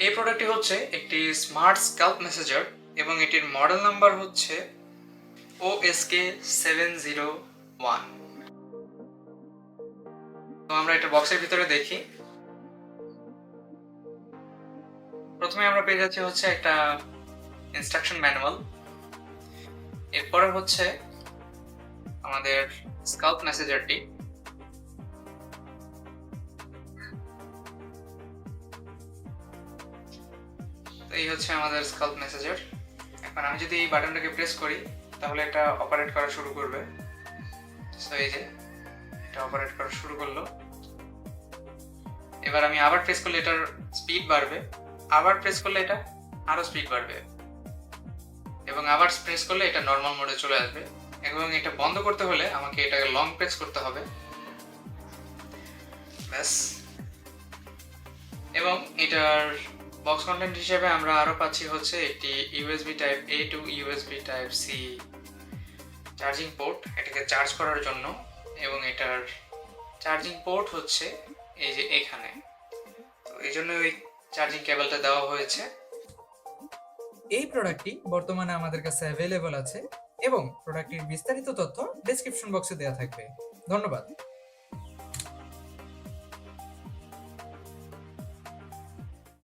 এই প্রোডাক্টটি হচ্ছে একটি স্মার্ট স্ক্যাল্প মেসেজার এবং এটির মডেল নাম্বার হচ্ছে OSK701। তো আমরা এটা বক্সের ভিতরে দেখি। প্রথমে আমরা পেয়ে যাচ্ছি হচ্ছে একটা ইনস্ট্রাকশন ম্যানুয়াল, এরপরে হচ্ছে আমাদের স্ক্যাল্প মেসেজারটি। তো এই হচ্ছে আমাদের স্ক্যাল্প মেসেজার। এখন আমি যদি এই বাটনটাকে প্রেস করি তাহলে এটা অপারেট করা শুরু করবে। সো এই যে এটা অপারেট করা শুরু করলো। এবার আমি আবার প্রেস করলে এটার স্পিড বাড়বে, আবার প্রেস করলে এটা আরো স্পিড বাড়বে এবং আবার প্রেস করলে এটা নর্মাল মোডে চলে আসবে। এবং এটা বন্ধ করতে হলে আমাকে এটাকে লং প্রেস করতে হবে, ব্যাস। এবং এটার বক্স কন্টেন্ট হিসেবে আমরা আরো পাচ্ছি হচ্ছে একটি USB type A to USB type C charging port, এটাকে চার্জ করার জন্য। এবং এটার চার্জিং পোর্ট হচ্ছে এই যে এখানে, তো এই জন্য ওই চার্জিং কেবলটা দেওয়া হয়েছে। এই প্রোডাক্টটি বর্তমানে আমাদের কাছে অ্যাভেলেবল আছে এবং প্রোডাক্টটির বিস্তারিত তথ্য ডেসক্রিপশন বক্সে দেওয়া থাকবে। ধন্যবাদ।